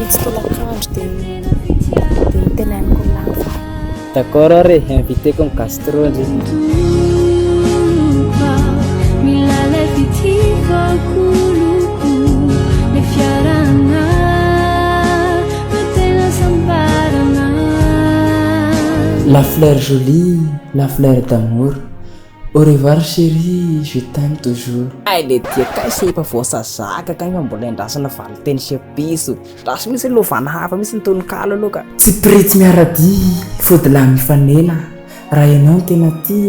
tsy tolakandro dia tenainiko lava. D'accord re, invité comme Castro ndry. La fleur jolie, la fleur d'amour. Au revoir chérie, je t'aime toujours. Ay le tia kay se efa voasazaka kay fa mbola andrasana valiteny sy piso. Rasy misy lovana hafa misy nitononkalo aloha ka. Tsy piritsy miarady, fody lahy mifanena. Raha ianao tena ty,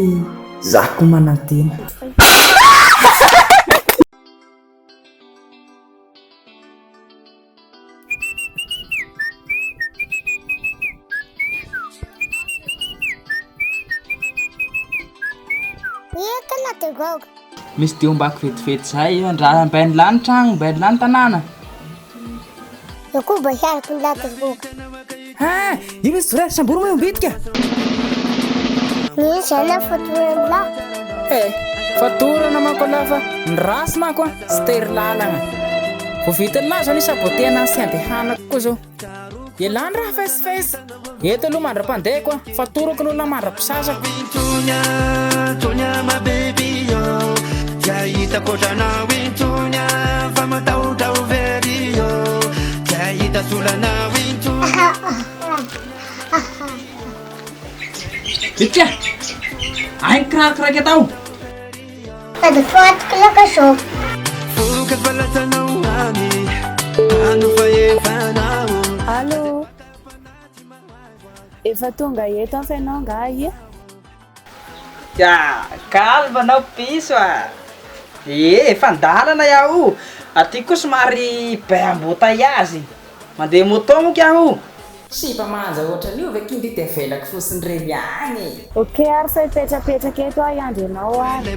zaho koa manantena. Misy dia ombako vetivety zay andraha ambainy lany tragno, ambainy lany tanàna. Eu koa mba hiarako ny latyvoka. Io misy vorera samboro moa ombitika. Misy ala fatorana lahy. Fatorana manko lafa nirasy manko sy tery lalagna. Vao vitany lahy zao ny sabotena sy andehanako koa zao. Ialany raha fesifesy. Eto aloha mandra-pandeha koa, fatorako aloha mandra-pisasako. Vitka, aing kirakiraky atao. Ada foto lang kaso. Allô? Efa tonga eto afa ianao ngahy? Calme anao piso a. Fandalana iaho. Aty koa somary be embouteillage. Mandeha moto moka iaho. Sy mba manja ohatran'io ve kindy tevelako fosiny reny agny. Ok ary fa ipetrapetraka eto ahy andro ianao ary.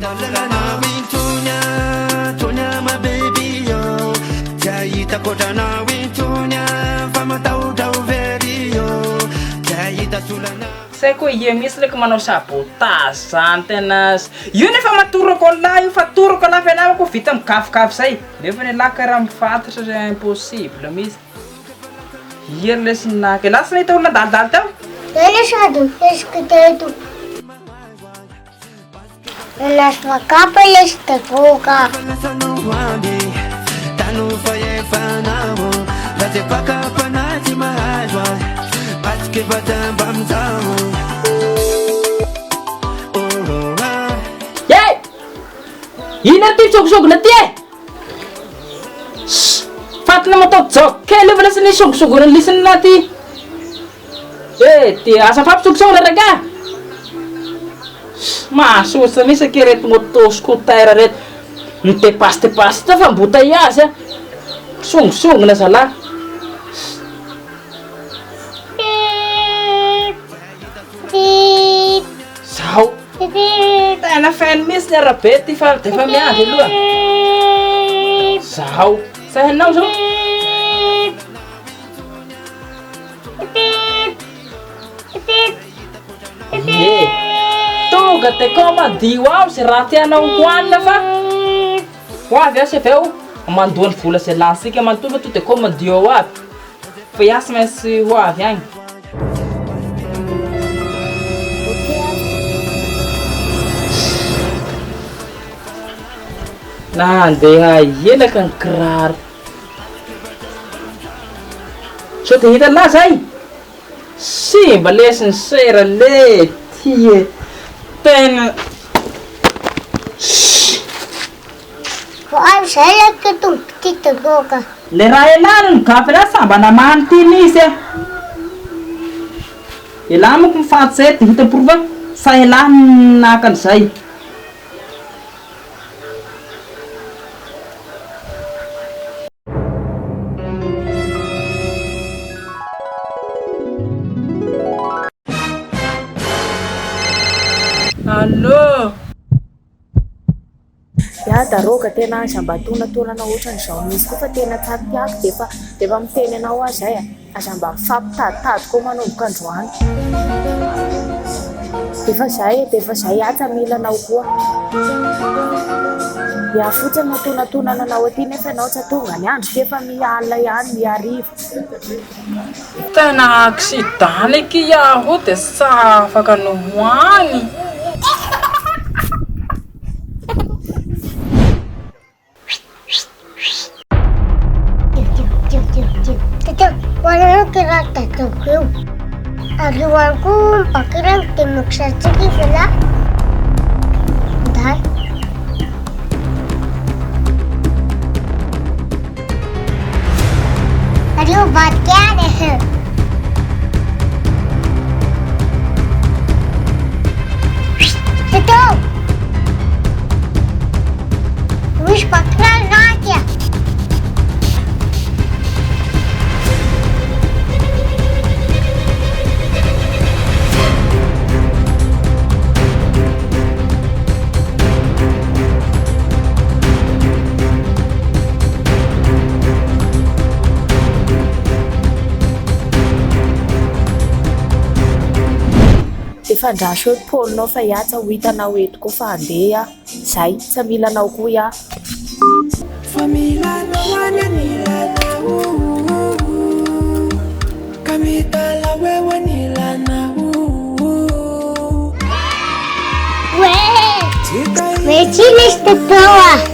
Say koa ia misy leko manao sabotage zany tena. Io nefa matorako an'lahy io, fa torako an'lahy fa ialahy ko vita mikafokafo zay. Nefa ny lahy karaha mifantatra zay impossible misy. Ia lesy naka. Lasa nahita olona dalidaly tao. Ele sado, escuteto. Elas macapa e esta boca. Ina ty sogosogona ty e! Fatina matao jok kely efa lasa ny sogosogona lisany naty. Ty asa fampisogosogona raga. Mahasosa misy ake reto moto scooter reto. Mitepasitepasy ta fa embouteillage a. Sogosogona zalahy. Zao. Tena feno misy ny arabe ty fa defa miandry aloha. Zao. Sahinao zao. Tonga te komadio aho zay raha tianao hoanina fa ho avy aho sy avy eo mandoany vola zay lansika manontolo to de komadio ao aby. Fa iasy maintsy ho avy agny. Nandeha elaka ny kiraro. So te hita lahy zay. Sy mba lesiny sera le tie. Tena. Kau saya ketum kita boca. Le raha ialany ny gafy raha samba namany ty nisy e. Ialahy moko mifantsy zay de hita prova sa ialahy naka an'izay. Allô? Ya daroga tena aza mba tonatolana ohatran'izao misy koa fa tena tsaritiako defa miteny anao azy zay aza mba mifampitaditady koa manomboka androany. Defa zay atsa mila anao koa. Ya fotsiny tonantonana anao aty nefa anao tsy tonga ny andro dia efa miala ihany miarivo. Tena accident eky iaho dia sa afaka nohoany. Tetap, warna kira tetap kau. Ariwanku pakiran timuk saja gila. Dah. Aduh, baat kya deh? Tetap. Wish pakiran raja. Efa ndraso hoe pôlinao fa iatsa ho hitanao eto koa fa handeha zay tsy milanao koa ia. Fa milanao ananilanao kamitala wewe nilanao Weh, cilis tertawa.